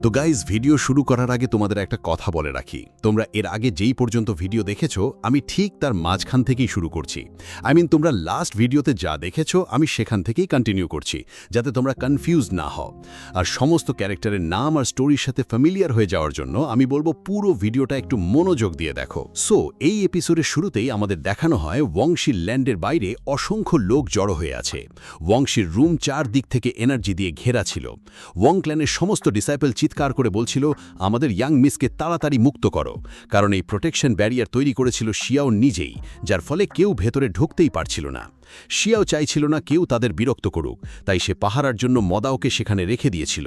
তো guys video শুরু করার আগে তোমাদের একটা কথা বলে রাখি, তোমরা এর আগে যেই পর্যন্ত ভিডিও দেখেছো আমি ঠিক তার মাঝখান থেকেই শুরু করছি। তোমরা লাস্ট ভিডিওতে যা দেখেছো আমি সেখান থেকেই কন্টিনিউ করছি, যাতে তোমরা কনফিউজ না হও। আর সমস্ত ক্যারেক্টারের নাম আর স্টোরির সাথে ফ্যামিলিয়ার হয়ে যাওয়ার জন্য আমি বলবো পুরো ভিডিওটা একটু মনোযোগ দিয়ে দেখো। সো এই এপিসোডের শুরুতেই আমাদের দেখানো হয় ওয়াংশির ল্যান্ডের বাইরে অসংখ্য লোক জড়ো হয়ে আছে। ওয়াংশির রুম চারদিক থেকে এনার্জি দিয়ে ঘেরা ছিল। ওয়াং ক্ল্যানের সমস্ত ডিসাইপল চিৎকার করে বলছিল, আমাদের ইয়াং মিসকে তাড়াতাড়ি মুক্ত করো, কারণ এই প্রোটেকশন ব্যারিয়ার তৈরি করেছিল শিয়াও নিজেই, যার ফলে কেউ ভেতরে ঢুকতেই পারছিল না। শিয়াও চাইছিল না কেউ তাদের বিরক্ত করুক, তাই সে পাহারার জন্য মদাওকে সেখানে রেখে দিয়েছিল।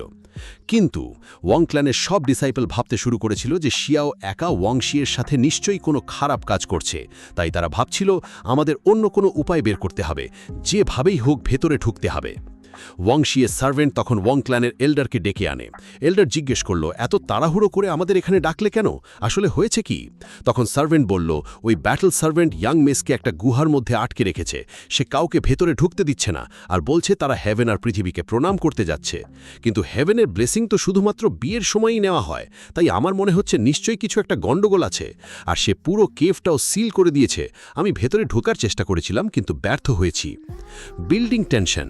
কিন্তু ওয়াং ক্ল্যানের সব ডিসাইপল ভাবতে শুরু করেছিল যে শিয়াও একা ওয়াংশিয়ের সাথে নিশ্চয়ই কোনো খারাপ কাজ করছে, তাই তারা ভাবছিল আমাদের অন্য কোনো উপায় বের করতে হবে, যেভাবেই হোক ভেতরে ঢুকতে হবে। ওয়াংশিয়ের সার্ভেন্ট তখন ওয়াং ক্ল্যানের এল্ডারকে ডেকে আনে। এল্ডার জিজ্ঞেস করল, এত তাড়াহুড়ো করে আমাদের এখানে ডাকলে কেন, আসলে হয়েছে কি? তখন সার্ভেন্ট বলল, ওই ব্যাটল সার্ভেন্ট ইয়াং মেসকে একটা গুহার মধ্যে আটকে রেখেছে, সে কাউকে ভেতরে ঢুকতে দিচ্ছে না, আর বলছে তারা হেভেন আর পৃথিবীকে প্রণাম করতে যাচ্ছে। কিন্তু হেভেনের ব্লেসিং তো শুধুমাত্র বিয়ের সময়ই নেওয়া হয়, তাই আমার মনে হচ্ছে নিশ্চয়ই কিছু একটা গণ্ডগোল আছে। আর সে পুরো কেভটাও সিল করে দিয়েছে। আমি ভেতরে ঢোকার চেষ্টা করেছিলাম, কিন্তু ব্যর্থ হয়েছি। Building tension.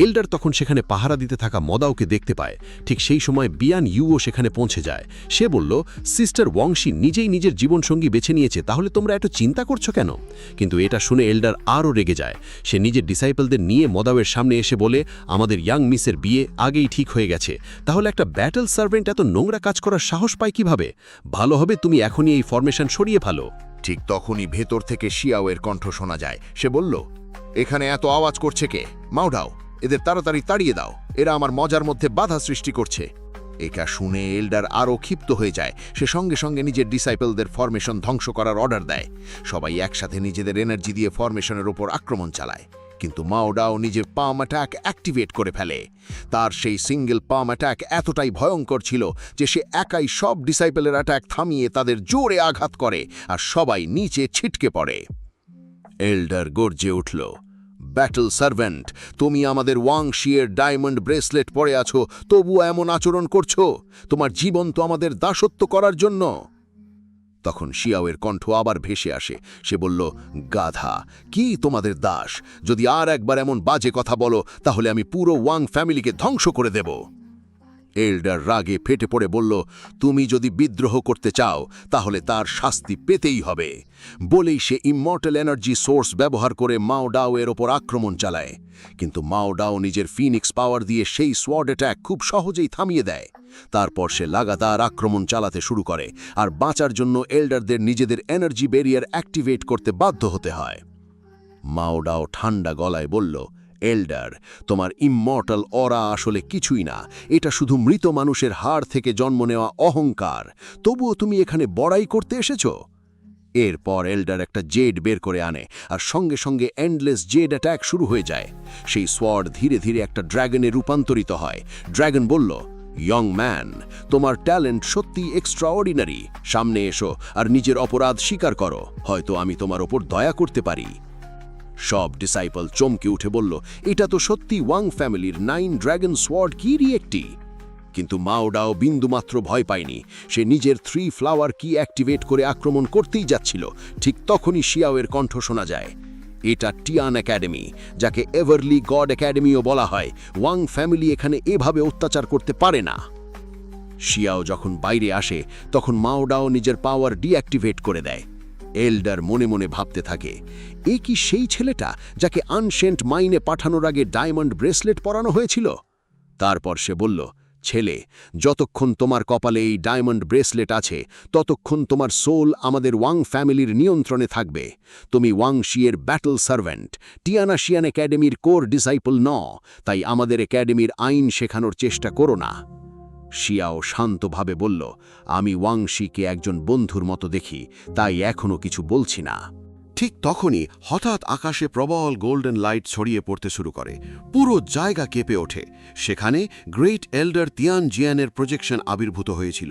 এল্ডার তখন সেখানে পাহারা দিতে থাকা মদাওকে দেখতে পায়। ঠিক সেই সময় বিয়ান ইউও সেখানে পৌঁছে যায়। সে বলল, সিস্টার ওয়াংশি নিজেই নিজের জীবনসঙ্গী বেছে নিয়েছে, তাহলে তোমরা এত চিন্তা করছো কেন? কিন্তু এটা শুনে এল্ডার আরও রেগে যায়। সে নিজের ডিসাইপলদের নিয়ে মদাওয়ের সামনে এসে বলে, আমাদের ইয়াং মিসের বিয়ে আগেই ঠিক হয়ে গেছে, তাহলে একটা ব্যাটল সার্ভেন্ট এত নোংরা কাজ করার সাহস পায় কিভাবে? ভালো হবে তুমি এখনই এই ফরমেশন সরিয়ে ফেলো। ঠিক তখনই ভেতর থেকে শিয়াওয়ের কণ্ঠ শোনা যায়। সে বলল, এখানে এত আওয়াজ করছে কে? মাউডাও, এদের তাড়াতাড়ি তাড়িয়ে দাও, এরা আমার মজার মধ্যে বাধা সৃষ্টি করছে। এটা শুনে এল্ডার আরও ক্ষিপ্ত হয়ে যায়। সে সঙ্গে সঙ্গে নিজের ডিসাইপলদের ফরমেশন ধ্বংস করার অর্ডার দেয়। সবাই একসাথে নিজেদের এনার্জি দিয়ে ফরমেশনের ওপর আক্রমণ চালায়। কিন্তু মাউডাও নিজের পাম অ্যাটাক অ্যাক্টিভেট করে ফেলে। তার সেই সিঙ্গেল পাম অ্যাটাক এতটাই ভয়ঙ্কর ছিল যে সে একাই সব ডিসাইপলের অ্যাটাক থামিয়ে তাদের জোরে আঘাত করে, আর সবাই নিচে ছিটকে পড়ে। এল্ডার গর্জে উঠল, ব্যাটল সার্ভেন্ট, তুমি আমাদের ওয়াংশিয়ের ডায়মন্ড ব্রেসলেট পরে আছো, তবুও এমন আচরণ করছো? তোমার জীবন তো আমাদের দাসত্ব করার জন্য। তখন শিয়াওয়ের কণ্ঠ আবার ভেসে আসে। সে বলল, গাধা, কি তোমাদের দাস? যদি আর একবার এমন বাজে কথা বলো, তাহলে আমি পুরো ওয়াং ফ্যামিলিকে ধ্বংস করে দেব। এল্ডার রাগে ফেটে পড়ে বলল, তুমি যদি বিদ্রোহ করতে চাও তাহলে তার শাস্তি পেতেই হবে। বলেই সে ইমমর্টাল এনার্জি সোর্স ব্যবহার করে মাওডাও এর ওপর আক্রমণ চালায়। কিন্তু মাওডাও নিজের ফিনিক্স পাওয়ার দিয়ে সেই সোয়ার্ড অ্যাটাক খুব সহজেই থামিয়ে দেয়। তারপর সে লাগাতার আক্রমণ চালাতে শুরু করে, আর বাঁচার জন্য এল্ডারদের নিজেদের এনার্জি ব্যারিয়ার অ্যাক্টিভেট করতে বাধ্য হতে হয়। মাওডাও ঠান্ডা গলায় বলল, এল্ডার, তোমার ইমমর্টাল অরা আসলে কিছুই না, এটা শুধু মৃত মানুষের হাড় থেকে জন্ম নেওয়া অহংকার। তবুও তুমি এখানে বড়াই করতে এসেছ। এরপর এল্ডার একটা জেড বের করে আনে, আর সঙ্গে সঙ্গে এন্ডলেস জেড অ্যাটাক শুরু হয়ে যায়। সেই সোয়ার্ড ধীরে ধীরে একটা ড্র্যাগনে রূপান্তরিত হয়। ড্র্যাগন বলল, ইয়ং ম্যান, তোমার ট্যালেন্ট সত্যি এক্সট্রাঅর্ডিনারি। সামনে এসো আর নিজের অপরাধ স্বীকার করো, হয়তো আমি তোমার ওপর দয়া করতে পারি। সব ডিসাইপল চমকে উঠে বলল, এটা তো সত্যি ওয়াং ফ্যামিলির 9 ড্র্যাগন সোয়ার্ড কিরই একটি। কিন্তু মাওডাও বিন্দুমাত্র ভয় পায়নি। সে নিজের 3 ফ্লাওয়ার কি অ্যাক্টিভেট করে আক্রমণ করতেই যাচ্ছিল। ঠিক তখনই শিয়াওয়ের কণ্ঠ শোনা যায়। এটা টিয়ান একাডেমি, যাকে এভারলি গড একাডেমিও বলা হয়। ওয়াং ফ্যামিলি এখানে এভাবে অত্যাচার করতে পারে না। শিয়াও যখন বাইরে আসে, তখন মাওডাও নিজের পাওয়ার ডিঅ্যাক্টিভেট করে দেয়। এল্ডার মনে মনে ভাবতে থাকে, এ কি সেই ছেলেটা যাকে আনশেন্ট মাইনে পাঠানোর আগে ডায়মন্ড ব্রেসলেট পরানো হয়েছিল? তারপর সে বলল, ছেলে, যতক্ষণ তোমার কপালে এই ডায়মন্ড ব্রেসলেট আছে, ততক্ষণ তোমার সোল আমাদের ওয়াং ফ্যামিলির নিয়ন্ত্রণে থাকবে। তুমি ওয়াংশিয়ের ব্যাটল সার্ভেন্ট, টিয়ানাশিয়ান একাডেমির কোর ডিসাইপল নও, তাই আমাদের একাডেমির আইন শেখানোর চেষ্টা করো না। শিয়াও শান্তভাবে বলল, আমি ওয়াংশিকে একজন বন্ধুর মতো দেখি, তাই এখনও কিছু বলছি না। ঠিক তখনই হঠাৎ আকাশে প্রবল গোল্ডেন লাইট ছড়িয়ে পড়তে শুরু করে। পুরো জায়গা কেঁপে ওঠে। সেখানে গ্রেট এল্ডার তিয়ান জিয়ানের প্রজেকশন আবির্ভূত হয়েছিল।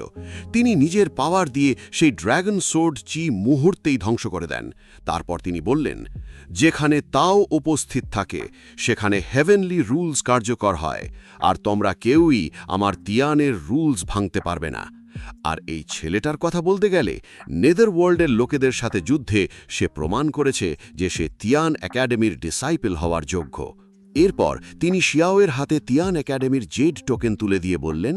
তিনি নিজের পাওয়ার দিয়ে সেই ড্র্যাগন সোর্ড চি মুহূর্তেই ধ্বংস করে দেন। তারপর তিনি বললেন, যেখানে তাও উপস্থিত থাকে সেখানে হেভেনলি রুলস কার্যকর হয়, আর তোমরা কেউই আমার তিয়ানের রুলস ভাঙতে পারবে না। আর এই ছেলেটার কথা বলতে গেলে নেদারওয়ার্ল্ডের লোকেদের সাথে যুদ্ধে সে প্রমাণ করেছে যে সে তিয়ান একাডেমির ডিসাইপল হওয়ার যোগ্য। এরপর তিনি শিয়াওয়ের হাতে তিয়ান একাডেমির জেড টোকেন তুলে দিয়ে বললেন,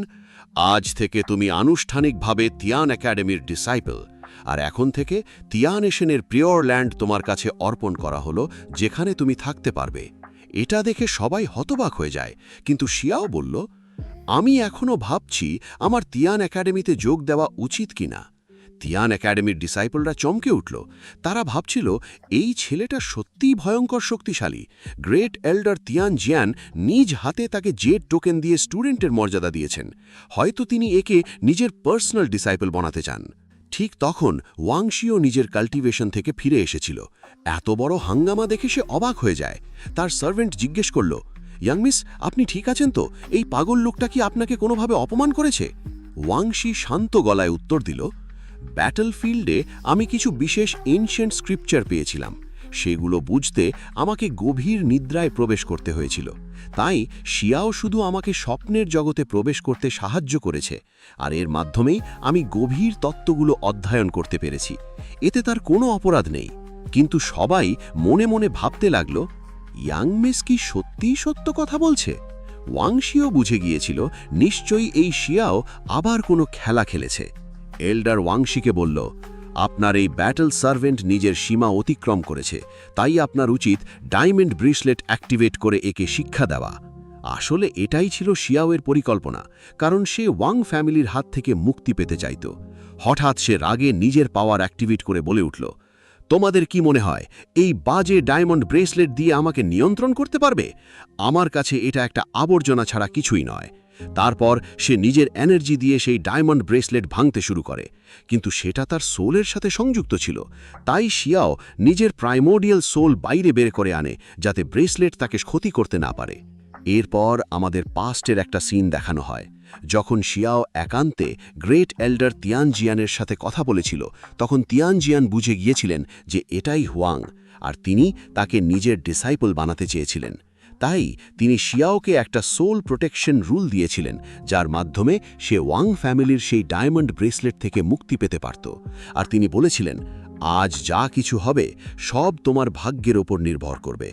আজ থেকে তুমি আনুষ্ঠানিকভাবে তিয়ান একাডেমির ডিসাইপল, আর এখন থেকে তিয়ান এশনের পিওর ল্যান্ড তোমার কাছে অর্পণ করা হলো, যেখানে তুমি থাকতে পারবে। এটা দেখে সবাই হতবাক হয়ে যায়, কিন্তু শিয়াও বলল, আমি এখনও ভাবছি আমার তিয়ান একাডেমিতে যোগ দেওয়া উচিত কিনা। তিয়ান একাডেমির ডিসাইপলরা চমকে উঠল। তারা ভাবছিল এই ছেলেটা সত্যিই ভয়ঙ্কর শক্তিশালী। গ্রেট এল্ডার তিয়ান জিয়ান নিজ হাতে তাকে জেড টোকেন দিয়ে স্টুডেন্টের মর্যাদা দিয়েছেন। হয়তো তিনি একে নিজের পার্সোনাল ডিসাইপল বানাতে চান। ঠিক তখন ওয়াংশিও নিজের কাল্টিভেশন থেকে ফিরে এসেছিল। এত বড় হাঙ্গামা দেখে সে অবাক হয়ে যায়। তার সার্ভেন্ট জিজ্ঞেস করল, ইয়াং মিস, আপনি ঠিক আছেন তো? এই পাগল লোকটা কি আপনাকে কোনোভাবে অপমান করেছে? ওয়াংশি শান্ত গলায় উত্তর দিল, ব্যাটলফিল্ডে আমি কিছু বিশেষ এনশিয়েন্ট স্ক্রিপচার পেয়েছিলাম। সেগুলো বুঝতে আমাকে গভীর নিদ্রায় প্রবেশ করতে হয়েছিল। তাই শিয়াও শুধু আমাকে স্বপ্নের জগতে প্রবেশ করতে সাহায্য করেছে, আর এর মাধ্যমেই আমি গভীর তত্ত্বগুলো অধ্যয়ন করতে পেরেছি। এতে তার কোনো অপরাধ নেই। কিন্তু সবাই মনে মনে ভাবতে লাগল, ইয়াং মিস কি সত্যিই সত্য কথা বলছে? ওয়াংশিও বুঝে গিয়েছিল নিশ্চয়ই এই শিয়াও আবার কোনো খেলা খেলেছে। এল্ডার ওয়াংশিকে বলল, আপনার এই ব্যাটল সার্ভেন্ট নিজের সীমা অতিক্রম করেছে, তাই আপনার উচিত ডায়মন্ড ব্রেসলেট অ্যাক্টিভেট করে একে শিক্ষা দেওয়া। আসলে এটাই ছিল শিয়াওয়ের পরিকল্পনা, কারণ সে ওয়াং ফ্যামিলির হাত থেকে মুক্তি পেতে চাইত। হঠাৎ সে রাগে নিজের পাওয়ার অ্যাক্টিভেট করে বলে উঠল, তোমাদের কি মনে হয় এই বাজে ডায়মন্ড ব্রেসলেট দিয়ে আমাকে নিয়ন্ত্রণ করতে পারবে? আমার কাছে এটা একটা আবর্জনা ছাড়া কিছুই নয়। তারপর সে নিজের এনার্জি দিয়ে সেই ডায়মন্ড ব্রেসলেট ভাঙতে শুরু করে, কিন্তু সেটা তার সোলের সাথে সংযুক্ত ছিল। তাই শিয়াও নিজের প্রাইমোডিয়াল সোল বাইরে বের করে আনে, যাতে ব্রেসলেট তাকে ক্ষতি করতে না পারে। এরপর আমাদের পাস্টের একটা সিন দেখানো হয়। যখন শিয়াও একান্তে গ্রেট এল্ডার তিয়ান জিয়ানের সাথে কথা বলেছিল, তখন তিয়ান জিয়ান বুঝে গিয়েছিলেন যে এটাই হুয়াং, আর তিনি তাকে নিজের ডিসাইপল বানাতে চেয়েছিলেন। তাই তিনি শিয়াওকে একটা সোল প্রোটেকশন রুল দিয়েছিলেন, যার মাধ্যমে সে ওয়াং ফ্যামিলির সেই ডায়মন্ড ব্রেসলেট থেকে মুক্তি পেতে পারত। আর তিনি বলেছিলেন, আজ যা কিছু হবে সব তোমার ভাগ্যের ওপর নির্ভর করবে।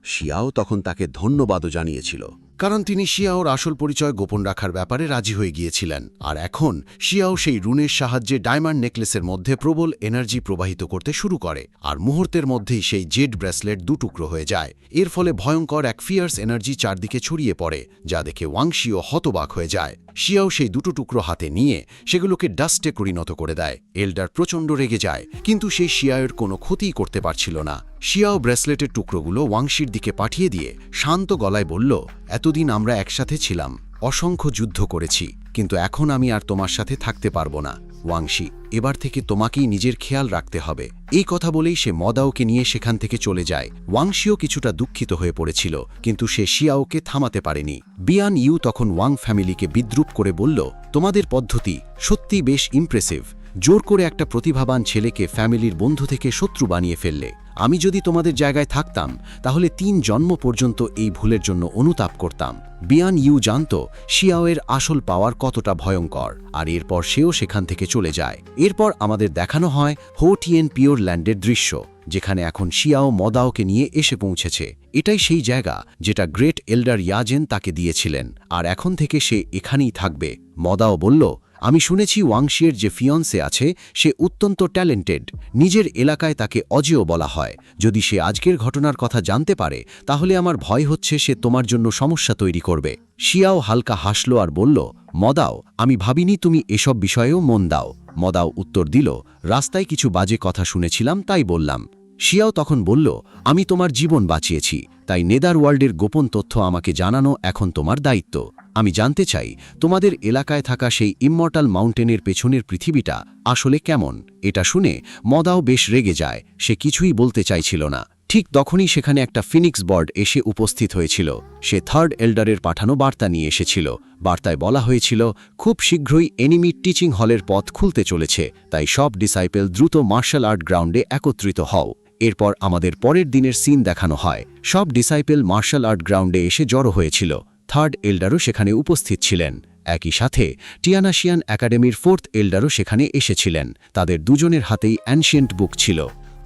শিয়াও তখন তাকে ধন্যবাদও জানিয়েছিল, কারণ তিনি শিয়াওর আসল পরিচয় গোপন রাখার ব্যাপারে রাজি হয়ে গিয়েছিলেন। আর এখন শিয়াও সেই রুনের সাহায্যে ডায়মন্ড নেকলেসের মধ্যে প্রবল এনার্জি প্রবাহিত করতে শুরু করে, আর মুহূর্তের মধ্যেই সেই জেড ব্রেসলেট দুটুকরো হয়ে যায়। এর ফলে ভয়ঙ্কর এক ফিয়ার্স এনার্জি চারদিকে ছড়িয়ে পড়ে, যা দেখে ওয়াংশিও হতবাক হয়ে যায়। শিয়াও সেই দুটো টুকরো হাতে নিয়ে সেগুলোকে ডাস্টে পরিণত করে দেয়। এল্ডার প্রচণ্ড রেগে যায়, কিন্তু সেই শিয়াওয়ের কোনো ক্ষতিই করতে পারছিল না। শিয়াও ব্রেসলেটের টুকরোগুলো ওয়াংশির দিকে পাঠিয়ে দিয়ে শান্ত গলায় বলল, এতদিন আমরা একসাথে ছিলাম, অসংখ্য যুদ্ধ করেছি, কিন্তু এখন আমি আর তোমার সাথে থাকতে পারবো না। ওয়াংশি, এবার থেকে তোমাকেই নিজের খেয়াল রাখতে হবে। এই কথা বলেই সে মদাওকে নিয়ে সেখান থেকে চলে যায়। ওয়াংশিও কিছুটা দুঃখিত হয়ে পড়েছিল, কিন্তু সে শিয়াওকে থামাতে পারেনি। বিয়ান ইউ তখন ওয়াং ফ্যামিলিকে বিদ্রূপ করে বলল, তোমাদের পদ্ধতি সত্যি বেশ ইমপ্রেসিভ। জোর করে একটা প্রতিভাবান ছেলেকে ফ্যামিলির বন্ধু থেকে শত্রু বানিয়ে ফেললে। আমি যদি তোমাদের জায়গায় থাকতাম তাহলে 3 জন্ম পর্যন্ত এই ভুলের জন্য অনুতাপ করতাম। বিয়ান ইউ জানত শিয়াওয়ের আসল পাওয়ার কতটা ভয়ঙ্কর, আর এরপর সেও সেখান থেকে চলে যায়। এরপর আমাদের দেখানো হয় হো টিয়েন পিওর ল্যান্ডের দৃশ্য, যেখানে এখন শিয়াও মদাওকে নিয়ে এসে পৌঁছেছে। এটাই সেই জায়গা যেটা গ্রেট এল্ডার ইয়াজেন তাকে দিয়েছিলেন, আর এখন থেকে সে এখানেই থাকবে। মদাও বলল, আমি শুনেছি ওয়াংশিয়ের যে ফিয়ন্সে আছে সে অত্যন্ত ট্যালেন্টেড। নিজের এলাকায় তাকে অজেয় বলা হয়। যদি সে আজকের ঘটনার কথা জানতে পারে তাহলে আমার ভয় হচ্ছে সে তোমার জন্য সমস্যা তৈরি করবে। শিয়াও হালকা হাসল আর বলল, মদাও, আমি ভাবিনি তুমি এসব বিষয়েও মন দাও। মদাও উত্তর দিল, রাস্তায় কিছু বাজে কথা শুনেছিলাম তাই বললাম। শিয়াও তখন বলল, আমি তোমার জীবন বাঁচিয়েছি, তাই নেদারওয়ার্ল্ডের গোপন তথ্য আমাকে জানানো এখন তোমার দায়িত্ব। আমি জানতে চাই তোমাদের এলাকায় থাকা সেই ইমমর্টাল মাউন্টেনের পেছনের পৃথিবীটা আসলে কেমন। এটা শুনে মদাও বেশ রেগে যায়, সে কিছুই বলতে চাইছিল না। ঠিক তখনই সেখানে একটা ফিনিক্স বার্ড এসে উপস্থিত হয়েছিল। সে থার্ড এল্ডারের পাঠানো বার্তা নিয়ে এসেছিল। বার্তায় বলা হয়েছিল খুব শীঘ্রই এনিমি টিচিং হলের পথ খুলতে চলেছে, তাই সব ডিসাইপেল দ্রুত মার্শাল আর্ট গ্রাউন্ডে একত্রিত হও। এরপর আমাদের পরের দিনের সিন দেখানো হয়। সব ডিসাইপেল মার্শাল আর্ট গ্রাউন্ডে এসে জড়ো হয়েছিল। থার্ড এল্ডারও সেখানে উপস্থিত ছিলেন। একই সাথে টিয়ানাশিয়ান একাডেমির ফোর্থ এল্ডারও সেখানে এসেছিলেন। তাদের দুজনের হাতেই অ্যানশিয়েন্ট বুক ছিল।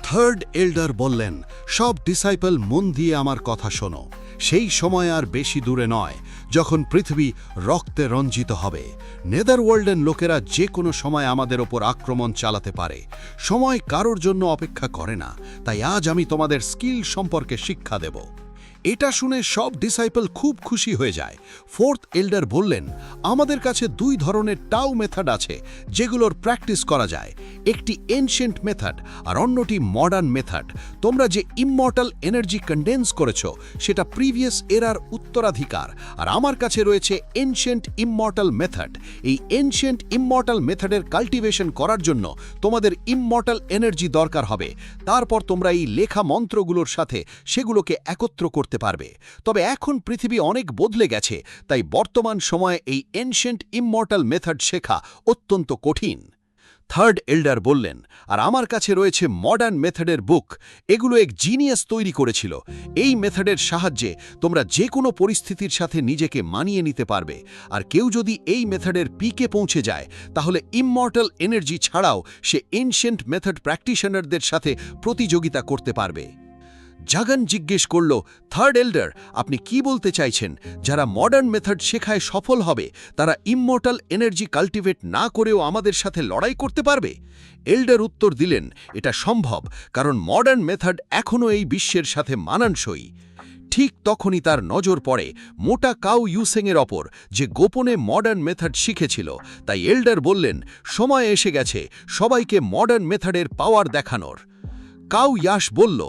থার্ড এল্ডার বললেন, সব ডিসাইপল মন দিয়ে আমার কথা শোনো। সেই সময় আর বেশি দূরে নয় যখন পৃথিবী রক্তে রঞ্জিত হবে। নেদারওয়ার্ল্ডের লোকেরা যে কোনো সময় আমাদের ওপর আক্রমণ চালাতে পারে। সময় কারোর জন্য অপেক্ষা করে না, তাই আজ আমি তোমাদের স্কিল সম্পর্কে শিক্ষা দেব। এটা শুনে সব ডিসাইপল খুব খুশি হয়ে যায়। ফোর্থ এল্ডার বললেন, আমাদের কাছে 2 ধরনের টাউ মেথড আছে যেগুলোর প্র্যাকটিস করা যায়। একটি এনশিয়েন্ট মেথড আর অন্যটি মডার্ন মেথড। তোমরা যে ইমমর্টাল এনার্জি কন্ডেন্স করেছো সেটা প্রিভিয়াস এরার উত্তরাধিকার, আর আমার কাছে রয়েছে এনশিয়েন্ট ইমমর্টাল মেথড। এই এনশিয়েন্ট ইমমর্টাল মেথডের কাল্টিভেশন করার জন্য তোমাদের ইমমর্টাল এনার্জি দরকার হবে। তারপর তোমরা এই লেখা মন্ত্রগুলোর সাথে সেগুলোকে একত্র করতে পারবে। তবে এখন পৃথিবী অনেক বদলে গেছে, তাই বর্তমান সময়ে এই এনশিয়েন্ট ইমমর্টাল মেথড শেখা অত্যন্ত কঠিন। থার্ড এল্ডার বললেন, আর আমার কাছে রয়েছে মডার্ন মেথডের বুক। এগুলো এক জিনিয়াস তৈরি করেছিল। এই মেথডের সাহায্যে তোমরা যে কোনো পরিস্থিতির সাথে নিজেকে মানিয়ে নিতে পারবে। আর কেউ যদি এই মেথডের পিকে পৌঁছে যায় তাহলে ইমমর্টাল এনার্জি ছাড়াও সে এনশিয়েন্ট মেথড প্র্যাকটিশনারদের সাথে প্রতিযোগিতা করতে পারবে। জাগান জিজ্ঞেস করল, থার্ড এল্ডার, আপনি কি বলতে চাইছেন? যারা মডার্ন মেথড শেখায় সফল হবে তারা ইমমর্টাল এনার্জি কাল্টিভেট না করেও আমাদের সাথে লড়াই করতে পারবে? এল্ডার উত্তর দিলেন, এটা সম্ভব, কারণ মডার্ন মেথড এখনও এই বিশ্বের সাথে মানানসই। ঠিক তখনই তার নজর পড়ে মোটা কাউ ইউসেংয়ের ওপর, যে গোপনে মডার্ন মেথড শিখেছিল। তাই এল্ডার বললেন, সময় এসে গেছে সবাইকে মডার্ন মেথডের পাওয়ার দেখানোর। কাউ ইয়াশ বলল,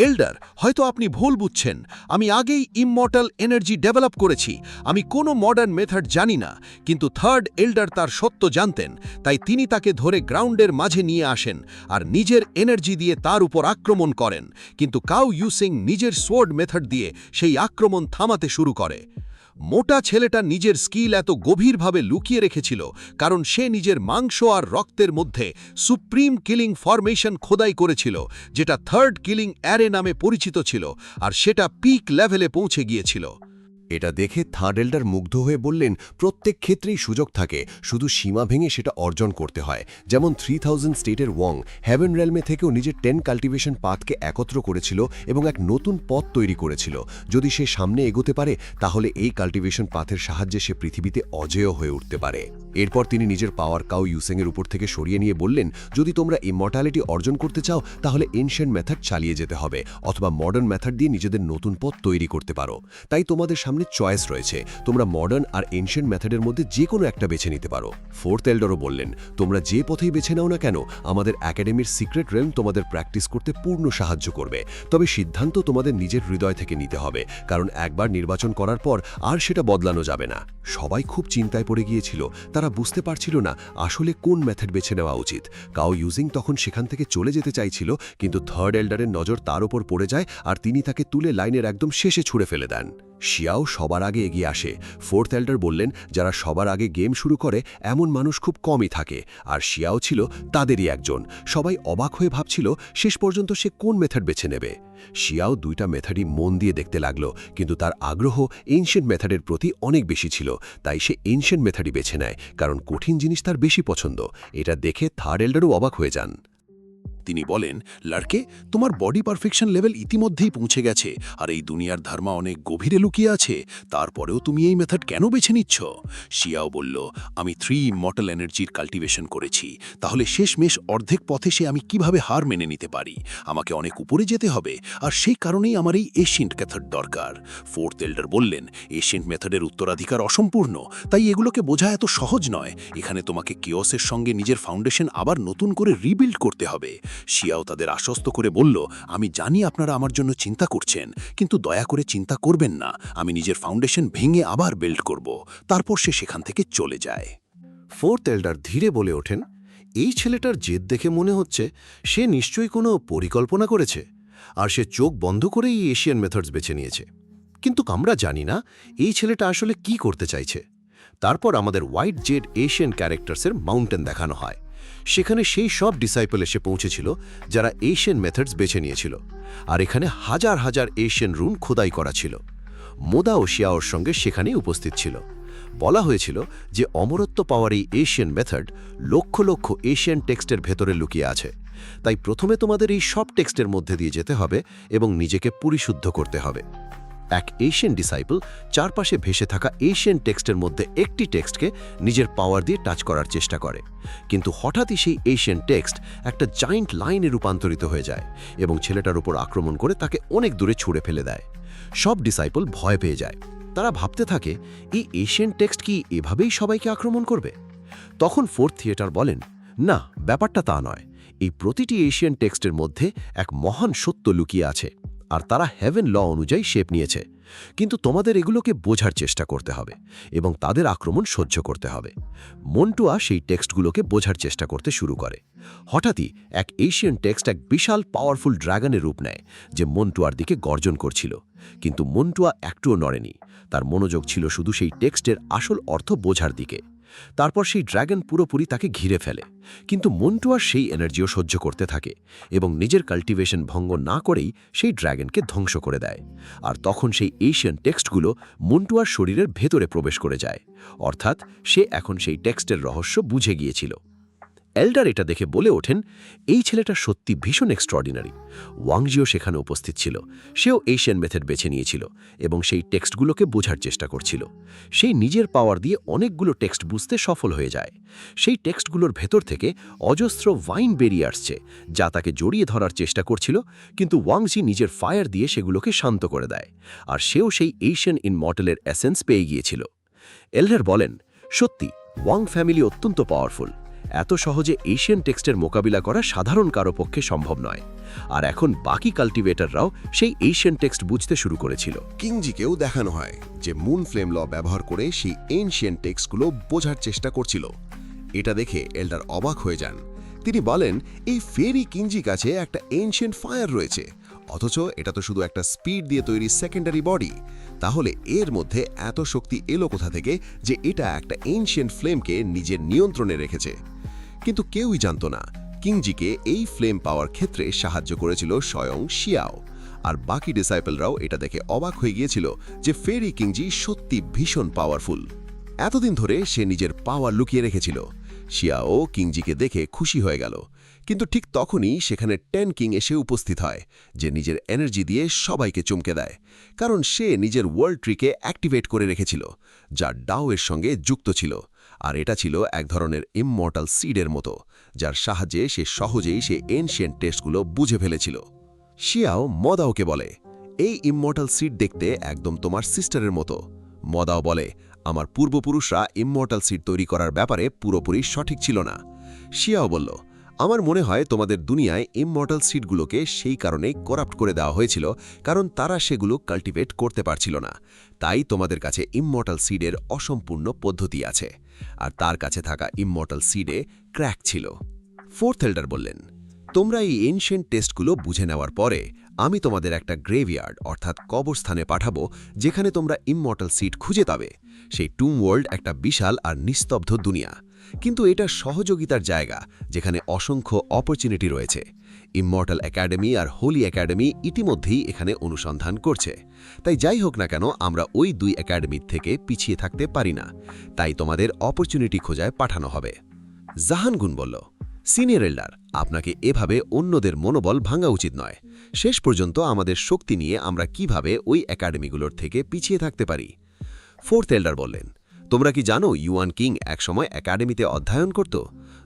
এল্ডার, হয়তো আপনি ভুল বুঝছেন। আমি আগেই ইমমর্টাল এনার্জি ডেভেলপ করেছি। আমি কোনো মডার্ন মেথড জানি না। কিন্তু থার্ড এল্ডার তার সত্য জানতেন, তাই তিনি তাকে ধরে গ্রাউন্ডের মাঝে নিয়ে আসেন আর নিজের এনার্জি দিয়ে তার উপর আক্রমণ করেন। কিন্তু কাউ ইউসিং নিজের সোয়ার্ড মেথড দিয়ে সেই আক্রমণ থামাতে শুরু করে। মোটা ছেলেটা নিজের স্কিল এত গভীরভাবে লুকিয়ে রেখেছিল কারণ সে নিজের মাংস আর রক্তের মধ্যে সুপ্রিম কিলিং ফরমেশন খোদাই করেছিল, যেটা থার্ড কিলিং অ্যারে নামে পরিচিত ছিল, আর সেটা পিক লেভেলে পৌঁছে গিয়েছিল। এটা দেখে থার্ড এল্ডার মুগ্ধ হয়ে বললেন, প্রত্যেক ক্ষেত্রেই সুযোগ থাকে, শুধু সীমা ভেঙে সেটা অর্জন করতে হয়। যেমন 3000 স্টেটের ওয়ং হেভেন রেলমে থেকেও নিজের 10 কাল্টিভেশন পাথকে একত্র করেছিল এবং এক নতুন পথ তৈরি করেছিল। যদি সে সামনে এগোতে পারে তাহলে এই কাল্টিভেশন পাথের সাহায্যে সে পৃথিবীতে অজেয় হয়ে উঠতে পারে। এরপর তিনি নিজের পাওয়ার কাউ ইউসেংয়ের উপর থেকে সরিয়ে নিয়ে বললেন, যদি তোমরা ইমমর্টালিটি অর্জন করতে চাও তাহলে এনশিয়েন্ট মেথড চালিয়ে যেতে হবে, অথবা মডার্ন মেথড দিয়ে নিজেদের নতুন পথ তৈরি করতে পারো। তাই তোমাদের সামনে চয়েস রয়েছে, তোমরা মডার্ন আর এনশিয়েন্ট মেথডের মধ্যে যে কোনো একটা বেছে নিতে পারো। ফোর্থ এল্ডারও বললেন, তোমরা যে পথেই বেছে নাও না কেন, আমাদের একাডেমির সিক্রেট রেলম তোমাদের প্র্যাকটিস করতে পূর্ণ সাহায্য করবে। তবে সিদ্ধান্ত তোমাদের নিজের হৃদয় থেকে নিতে হবে, কারণ একবার নির্বাচন করার পর আর সেটা বদলানো যাবে না। সবাই খুব চিন্তায় পড়ে গিয়েছিল, তারা বুঝতে পারছিল না আসলে কোন মেথড বেছে নেওয়া উচিত। কাউ ইউজিং তখন সেখান থেকে চলে যেতে চাইছিল, কিন্তু থার্ড এল্ডারের নজর তার উপর পড়ে যায় আর তিনি তাকে তুলে লাইনের একদম শেষে ছুঁড়ে ফেলে দেন। শিয়াও সবার আগে এগিয়ে আসে। ফোর্থ এল্ডার বললেন, যারা সবার আগে গেম শুরু করে এমন মানুষ খুব কমই থাকে, আর শিয়াও ছিল তাদেরই একজন। সবাই অবাক হয়ে ভাবছিল শেষ পর্যন্ত সে কোন মেথড বেছে নেবে। শিয়াও 2টা মেথডই মন দিয়ে দেখতে লাগলো, কিন্তু তার আগ্রহ এনশিয়েন্ট মেথডের প্রতি অনেক বেশি ছিল, তাই সে এনশিয়েন্ট মেথডই বেছে নেয়, কারণ কঠিন জিনিস তার বেশি পছন্দ। এটা দেখে থার্ড এল্ডারও অবাক হয়ে যান। তিনি বলেন, লড়কে, তোমার বডি পারফেকশন লেভেল ইতিমধ্যেই পৌঁছে গেছে, আর এই দুনিয়ার ধর্মা অনেক গভীরে লুকিয়ে আছে, তারপরেও তুমি এই মেথড কেন বেছে নিচ্ছ? শিয়াও বলল, আমি 3 ইমমর্টাল এনার্জির কাল্টিভেশন করেছি, তাহলে শেষমেশ অর্ধেক পথে সে আমি কিভাবে হার মেনে নিতে পারি? আমাকে অনেক উপরে যেতে হবে, আর সেই কারণেই আমার এই এশিয়েন্ট মেথড দরকার। ফোর্থ এল্ডার বললেন, এশিয়েন্ট মেথডের উত্তরাধিকার অসম্পূর্ণ, তাই এগুলোকে বোঝা এত সহজ নয়। এখানে তোমাকে কিওসের সঙ্গে নিজের ফাউন্ডেশন আবার নতুন করে রিবিল্ড করতে হবে। শিয়াও তাদের আশ্বস্ত করে বলল, আমি জানি আপনারা আমার জন্য চিন্তা করছেন, কিন্তু দয়া করে চিন্তা করবেন না, আমি নিজের ফাউন্ডেশন ভেঙে আবার বিল্ড করব। তারপর সে সেখান থেকে চলে যায়। ফোর্থ এল্ডার ধীরে বলে ওঠেন, এই ছেলেটার জেদ দেখে মনে হচ্ছে সে নিশ্চয়ই কোনো পরিকল্পনা করেছে, আর সে চোখ বন্ধ করেই এশিয়ান মেথডস বেছে নিয়েছে। কিন্তু আমরা জানি না এই ছেলেটা আসলে কি করতে চাইছে। তারপর আমাদের হোয়াইট জেড এশিয়ান ক্যারেক্টার্সের মাউন্টেন দেখানো হয়। সেখানে সেই সব ডিসাইপল এসে পৌঁছেছিল যারা এশিয়ান মেথডস বেছে নিয়েছিল, আর এখানে হাজার হাজার এশিয়ান রুন খোদাই করা ছিল। মোদা ও শিয়াওর সঙ্গে সেখানেই উপস্থিত ছিল। বলা হয়েছিল যে অমরত্ব পাওয়ার এই Asian method lakh lakh Asian টেক্সটের ভেতরে লুকিয়ে আছে। তাই প্রথমে তোমাদের এই সব টেক্সটের মধ্যে দিয়ে যেতে হবে এবং নিজেকে পরিশুদ্ধ করতে হবে। এক এশিয়ান ডিসাইপল চারপাশে ভেসে থাকা এশিয়ান টেক্সটের মধ্যে একটি টেক্সটকে নিজের পাওয়ার দিয়ে টাচ করার চেষ্টা করে, কিন্তু হঠাৎই সেই এশিয়ান টেক্সট একটা জায়েন্ট লাইনে রূপান্তরিত হয়ে যায় এবং ছেলেটার উপর আক্রমণ করে তাকে অনেক দূরে ছুঁড়ে ফেলে দেয়। সব ডিসাইপল ভয় পেয়ে যায়। তারা ভাবতে থাকে, এই এশিয়ান টেক্সট কি এভাবেই সবাইকে আক্রমণ করবে? তখন ফোর্থ থিয়েটার বলেন, না, ব্যাপারটা তা নয়। এই প্রতিটি এশিয়ান টেক্সটের মধ্যে এক মহান সত্য লুকিয়ে আছে, আর তারা হেভেন ল অনুযায়ী শেপ নিয়েছে। কিন্তু তোমাদের এগুলোকে বোঝার চেষ্টা করতে হবে এবং তাদের আক্রমণ সহ্য করতে হবে। মন্টুয়া সেই টেক্সটগুলোকে বোঝার চেষ্টা করতে শুরু করে। হঠাৎই এক এশিয়ান টেক্সট এক বিশাল পাওয়ারফুল ড্রাগনের রূপ নেয়, যে মন্টুয়ার দিকে গর্জন করছিল। কিন্তু মন্টুয়া একটুও নড়েনি। তার মনোযোগ ছিল শুধু সেই টেক্সটের আসল অর্থ বোঝার দিকে। তারপর সেই ড্রাগন পুরোপুরি তাকে ঘিরে ফেলে, কিন্তু মন্টুয়ার সেই এনার্জিও সহ্য করতে থাকে এবং নিজের কাল্টিভেশন ভঙ্গ না করেই সেই ড্রাগনকে ধ্বংস করে দেয়। আর তখন সেই এশিয়ান টেক্সটগুলো মন্টুয়ার শরীরের ভেতরে প্রবেশ করে যায়, অর্থাৎ সে এখন সেই টেক্সটের রহস্য বুঝে গিয়েছিল। এল্ডার এটা দেখে বলে ওঠেন, এই ছেলেটা সত্যি ভীষণ এক্সট্রাঅর্ডিনারি। ওয়াংজিও সেখানে উপস্থিত ছিল। সেও এশিয়ান মেথড বেছে নিয়েছিল এবং সেই টেক্সটগুলোকে বোঝার চেষ্টা করছিল। সেই নিজের পাওয়ার দিয়ে অনেকগুলো টেক্সট বুঝতে সফল হয়ে যায়। সেই টেক্সটগুলোর ভেতর থেকে অজস্র ভাইন বেরিয়ে আসছে, যা তাকে জড়িয়ে ধরার চেষ্টা করছিল, কিন্তু ওয়াংজি নিজের ফায়ার দিয়ে সেগুলোকে শান্ত করে দেয়, আর সেও সেই এশিয়ান ইনমর্টালের এসেন্স পেয়ে গিয়েছিল। এল্ডার বলেন, সত্যি ওয়াং ফ্যামিলি অত্যন্ত পাওয়ারফুল। এত সহজে এশিয়ান টেক্সটের মোকাবিলা করা সাধারণ কারো পক্ষে সম্ভব নয়। আর এখন বাকি কাল্টিভেটররাও সেই এশিয়ান টেক্সট বুঝতে শুরু করেছিল। কিংজিকেও দেখানো হয় যে মুন ফ্লেম ল ব্যবহার করে সেই এনশিয়েন্ট টেক্সটগুলো বোঝার চেষ্টা করছিল। এটা দেখে এল্ডার অবাক হয়ে যান। তিনি বলেন, এই ফেরি কিঞ্জি কাছে একটা এনশিয়েন্ট ফায়ার রয়েছে, অথচ এটা তো শুধু একটা স্পিড দিয়ে তৈরি সেকেন্ডারি বডি। তাহলে এর মধ্যে এত শক্তি এলো কোথা থেকে যে এটা একটা এনশিয়েন্ট ফ্লেমকে নিজের নিয়ন্ত্রণে রেখেছে? কিন্তু কেউই জানত না কিংজিকে এই ফ্লেম পাওয়ার ক্ষেত্রে সাহায্য করেছিল স্বয়ং শিয়াও। আর বাকি ডিসাইপলরাও এটা দেখে অবাক হয়ে গিয়েছিল যে ফেরি কিংজি সত্যি ভীষণ পাওয়ারফুল। এতদিন ধরে সে নিজের পাওয়ার লুকিয়ে রেখেছিল। শিয়াও কিংজিকে দেখে খুশি হয়ে গেল, কিন্তু ঠিক তখনই সেখানে 10 কিং এসে উপস্থিত হয়, যে নিজের এনার্জি দিয়ে সবাইকে চমকে দেয়, কারণ সে নিজের ওয়ার্ল্ড ট্রিকে অ্যাক্টিভেট করে রেখেছিল, যা ডাওয়ের সঙ্গে যুক্ত ছিল। আর এটা ছিল এক ধরনের ইমমর্টাল সিডের মতো, যার সাহায্যে সে সহজেই সে এনশিয়েন্ট টেক্সটগুলো বুঝে ফেলেছিল। শিয়াও মদাওকে বলে, এই ইমমর্টাল সিড দেখতে একদম তোমার সিস্টারের মতো। মদাও বলে, আমার পূর্বপুরুষরা ইমমর্টাল সিড তৈরি করার ব্যাপারে পুরোপুরি সঠিক ছিল না। শিয়াও বলল, আমার মনে হয় তোমাদের দুনিয়ায় ইমমর্টাল সিডগুলোকে সেই কারণেই করাপ্ট করে দেওয়া হয়েছিল, কারণ তারা সেগুলো কাল্টিভেট করতে পারছিল না। তাই তোমাদের কাছে ইমমর্টাল সিডের অসম্পূর্ণ পদ্ধতি আছে, আর তার কাছে থাকা ইমমর্টাল সিডে ক্র্যাক ছিল। ফোর্থ এল্ডার বললেন, তোমরা এই এনশিয়েন্ট টেস্টগুলো বুঝে নেওয়ার পরে আমি তোমাদের একটা গ্রেভইয়ার্ড অর্থাৎ কবরস্থানে পাঠাবো, যেখানে তোমরা ইমমর্টাল সিড খুঁজে পাবে। সেই টুম ওয়ার্ল্ড একটা বিশাল আর নিস্তব্ধ দুনিয়া, কিন্তু এটা সহযোগিতার জায়গা, যেখানে অসংখ্য অপরচুনিটি রয়েছে। ইমমর্টাল একাডেমি আর হোলি একাডেমি ইতিমধ্যেই এখানে অনুসন্ধান করছে। তাই যাই হোক না কেন, আমরা ওই দুই একাডেমির থেকে পিছিয়ে থাকতে পারি না। তাই তোমাদের অপরচুনিটি খোঁজায় পাঠানো হবে। জাহানগুন বলল, সিনিয়র এল্ডার, আপনাকে এভাবে অন্যদের মনোবল ভাঙা উচিত নয়। শেষ পর্যন্ত আমাদের শক্তি নিয়ে আমরা কিভাবে ওই একাডেমিগুলোর থেকে পিছিয়ে থাকতে পারি। ফোর্থ এল্ডার বললেন, তোমরা কি জানো ইউয়ান কিং একসময় একাডেমিতে অধ্যয়ন করত?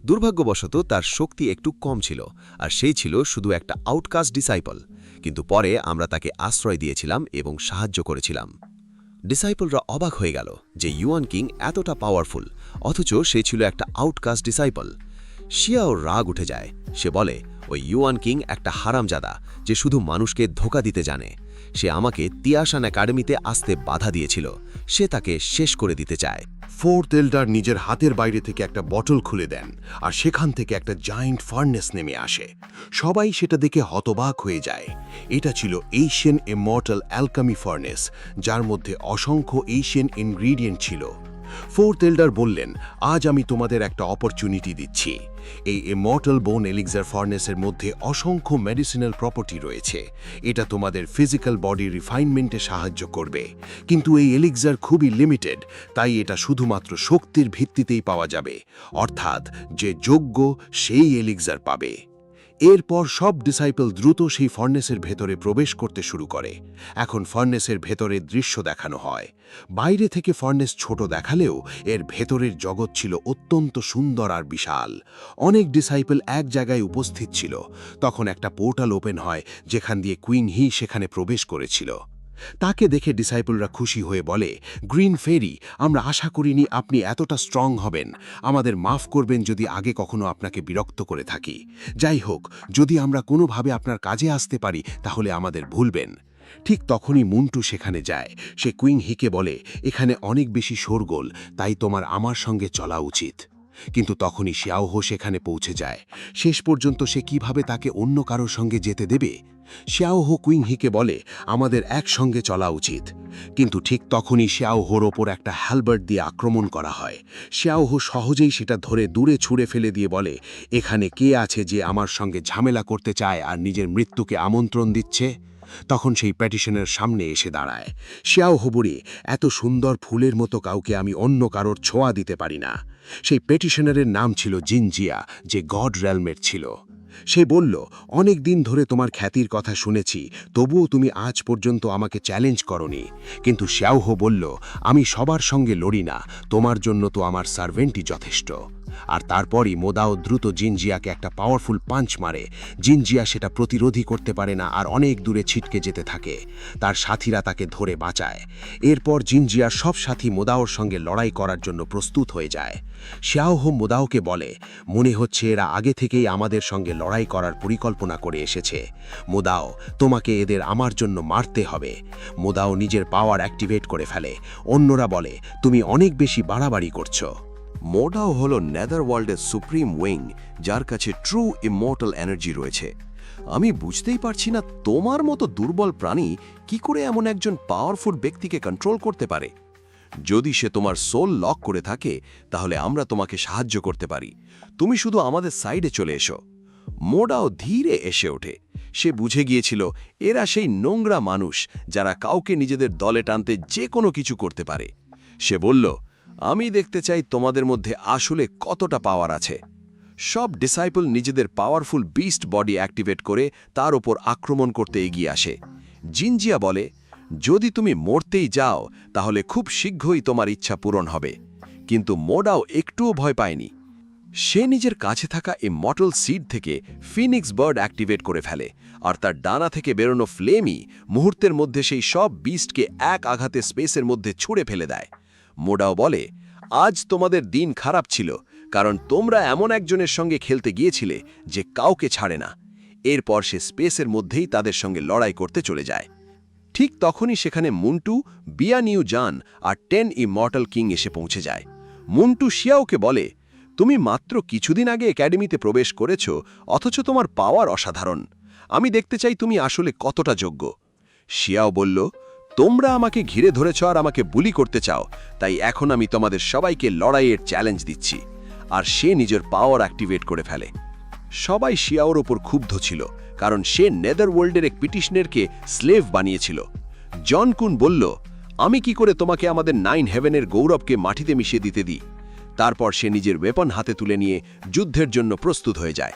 দুর্ভাগ্যবশত তার শক্তি একটু কম ছিল, আর সেই ছিল শুধু একটা আউটকাস্ট ডিসাইপল। কিন্তু পরে আমরা তাকে আশ্রয় দিয়েছিলাম এবং সাহায্য করেছিলাম। ডিসাইপলরা অবাক হয়ে গেল যে ইউয়ান কিং এতটা পাওয়ারফুল, অথচ সে ছিল একটা আউটকাস্ট ডিসাইপল। শিয়াও রাগ উঠে যায়। সে বলে, ওই ইউয়ান কিং একটা হারামজাদা যে শুধু মানুষকে ধোঁকা দিতে জানে। সে আমাকে তিয়াশান একাডেমিতে আসতে বাধা দিয়েছিল। সে তাকে শেষ করে দিতে চায়। ফোর্থ এল্ডার নিজের হাতের বাইরে থেকে একটা বটল খুলে দেন, আর সেখান থেকে একটা জায়ান্ট ফার্নেস নেমে আসে। সবাই সেটা দেখে হতবাক হয়ে যায়। এটা ছিল এশিয়ান ইমর্টাল অ্যালকামি ফার্নেস, যার মধ্যে অসংখ্য এশিয়ান ইনগ্রিডিয়েন্ট ছিল। ফোর্থ এল্ডার বললেন, আজ আমি তোমাদের একটা অপরচুনিটি দিচ্ছি। এই ইমর্টাল বোন এলিক্সার ফার্নেসের মধ্যে অসংখ্য মেডিসিনাল প্রপার্টি রয়েছে। এটা তোমাদের ফিজিক্যাল বডি রিফাইনমেন্টে সাহায্য করবে, কিন্তু এই এলিক্সার খুবই লিমিটেড, তাই এটা শুধুমাত্র শক্তির ভিত্তিতেই পাওয়া যাবে, অর্থাৎ যে যোগ্য সেই এলিক্সার পাবে। এরপর সব ডিসাইপল দ্রুত সেই ফার্নেসের ভেতরে প্রবেশ করতে শুরু করে। এখন ফার্নেসের ভেতরে দৃশ্য দেখানো হয়। বাইরে থেকে ফার্নেস ছোট দেখালেও এর ভেতরের জগৎ ছিল অত্যন্ত সুন্দর আর বিশাল। অনেক ডিসাইপল এক জায়গায় উপস্থিত ছিল। তখন একটা পোর্টাল ওপেন হয়, যেখান দিয়ে কুইন হি সেখানে প্রবেশ করেছিল। তাকে দেখে ডিসাইপলরা খুশি হয়ে বলে, গ্রিন ফেরি, আমরা আশা করিনি আপনি এতটা স্ট্রং হবেন। আমাদের মাফ করবেন যদি আগে কখনো আপনাকে বিরক্ত করে থাকি। যাই হোক, যদি আমরা কোনোভাবে আপনার কাজে আসতে পারি তাহলে আমাদের ভুলবেন। ঠিক তখনই মুন্টু সেখানে যায়। সে কুইন হিকে বলে, এখানে অনেক বেশি শোরগোল, তাই তোমার আমার সঙ্গে চলা উচিত। কিন্তু তখনই শিয়াওহো সেখানে পৌঁছে যায়। শেষ পর্যন্ত সে কিভাবে তাকে অন্য কারোর সঙ্গে যেতে দেবে? শিয়াওহো কুইং হিকে বলে, আমাদের একসঙ্গে চলা উচিত। কিন্তু ঠিক তখনই শিয়াওহোর ওপর একটা হ্যালবার্ট দিয়ে আক্রমণ করা হয়। শিয়াওহো সহজেই সেটা ধরে দূরে ছুঁড়ে ফেলে দিয়ে বলে, এখানে কে আছে যে আমার সঙ্গে ঝামেলা করতে চায় আর নিজের মৃত্যুকে আমন্ত্রণ দিচ্ছে? তখন সেই প্যাটিশনের সামনে এসে দাঁড়ায়। শিয়াওহো বলে, এত সুন্দর ফুলের মতো কাউকে আমি অন্য কারোর ছোঁয়া দিতে পারি না। সেই প্যাটিশনারের নাম ছিল জিনজিয়া, যে গড রেলমের ছিল। সে বলল, অনেক দিন ধরে তোমার খ্যাতির কথা শুনেছি, তবুও তুমি আজ পর্যন্ত আমাকে চ্যালেঞ্জ করনি। কিন্তু শিয়াওহো বলল, আমি সবার সঙ্গে লড়ি না, তোমার জন্য তো আমার সার্ভেন্টই যথেষ্ট। আর তারপরই মোদাও দ্রুত জিনজিয়াকে একটা পাওয়ারফুল পাঞ্চ মারে। জিনজিয়া সেটা প্রতিরোধী করতে পারে না আর অনেক দূরে ছিটকে যেতে থাকে। তার সাথীরা তাকে ধরে বাঁচায়। এরপর জিনজিয়ার সব সাথী মোদাওর সঙ্গে লড়াই করার জন্য প্রস্তুত হয়ে যায়। শিয়াওহো মোদাওকে বলে, মনে হচ্ছে এরা আগে থেকেই আমাদের সঙ্গে লড়াই করার পরিকল্পনা করে এসেছে। মোদাও, তোমাকে এদের আমার জন্য মারতে হবে। মোদাও নিজের পাওয়ার অ্যাক্টিভেট করে ফেলে। অন্যরা বলে, তুমি অনেক বেশি বাড়াবাড়ি করছো। মোডাও হল নেদারওয়ার্ল্ডের সুপ্রিম উইং, যার কাছে ট্রু ইমর্টাল এনার্জি রয়েছে। আমি বুঝতেই পারছি না তোমার মতো দুর্বল প্রাণী কি করে এমন একজন পাওয়ারফুল ব্যক্তিকে কন্ট্রোল করতে পারে। যদি সে তোমার সোল লক করে থাকে তাহলে আমরা তোমাকে সাহায্য করতে পারি। তুমি শুধু আমাদের সাইডে চলে এসো। মোডাও ধীরে এসে ওঠে। সে বুঝে গিয়েছিল এরা সেই নোংরা মানুষ যারা কাউকে নিজেদের দলে টানতে যে কোনো কিছু করতে পারে। সে বলল, আমি দেখতে চাই তোমাদের মধ্যে আসলে কতটা পাওয়ার আছে। সব ডিসাইপল নিজেদের পাওয়ারফুল বিস্ট বডি অ্যাক্টিভেট করে তার ওপর আক্রমণ করতে এগিয়ে আসে। জিনজিয়া বলে, যদি তুমি মরতেই যাও তাহলে খুব শীঘ্রই তোমার ইচ্ছা পূরণ হবে। কিন্তু মোডাও একটুও ভয় পায়নি। সে নিজের কাছে থাকা এই মটল সিড থেকে ফিনিক্স বার্ড অ্যাক্টিভেট করে ফেলে, আর তার ডানা থেকে বেরোনো ফ্লেমই মুহূর্তের মধ্যে সেই সব বিস্টকে এক আঘাতে স্পেসের মধ্যে ছুঁড়ে ফেলে দেয়। মোডাও বলে, আজ তোমাদের দিন খারাপ ছিল, কারণ তোমরা এমন একজনের সঙ্গে খেলতে গিয়েছিলে যে কাউকে ছাড়ে না। এরপর সে স্পেসের মধ্যেই তাদের সঙ্গে লড়াই করতে চলে যায়। ঠিক তখনই সেখানে মুন্টু, বিয়ানিউ জান আর 10 ইমর্টাল কিং এসে পৌঁছে যায়। মুন্টু শিয়াওকে বলে, তুমি মাত্র কিছুদিন আগে একাডেমিতে প্রবেশ করেছ, অথচ তোমার পাওয়ার অসাধারণ। আমি দেখতে চাই তুমি আসলে কতটা যোগ্য। শিয়াও বলল, তোমরা আমাকে ঘিরে ধরেছ আর আমাকে বুলি করতে চাও, তাই এখন আমি তোমাদের সবাইকে লড়াইয়ের চ্যালেঞ্জ দিচ্ছি। আর সে নিজের পাওয়ার অ্যাক্টিভেট করে ফেলে। সবাই শিয়াওর ওপর ক্ষুব্ধ ছিল, কারণ সে নেদারওয়ার্ল্ডের এক পিটিশনারকে স্লেভ বানিয়েছিল। জন কুন বলল, আমি কি করে তোমাকে আমাদের 9 হেভেনের গৌরবকে মাটিতে মিশিয়ে দিতে দিই। তারপর সে নিজের ওয়েপন হাতে তুলে নিয়ে যুদ্ধের জন্য প্রস্তুত হয়ে যায়।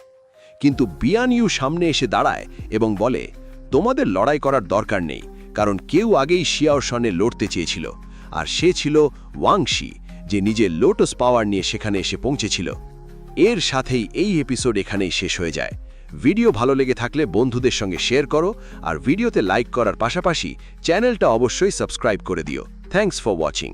কিন্তু বিয়ানিউ সামনে এসে দাঁড়ায় এবং বলে, তোমাদের লড়াই করার দরকার নেই, কারণ কেউ আগেই শিয়াওর সঙ্গে লড়তে চেয়েছিল, আর সে ছিল ওয়াংশি, যে নিজের লোটাস পাওয়ার নিয়ে সেখানে এসে পৌঁছেছিল। এর সাথেই এই এপিসোড এখানেই শেষ হয়ে যায়। ভিডিও ভালো লেগে থাকলে বন্ধুদের সঙ্গে শেয়ার করো, আর ভিডিওতে লাইক করার পাশাপাশি চ্যানেলটা অবশ্যই সাবস্ক্রাইব করে দিও। Thanks for watching.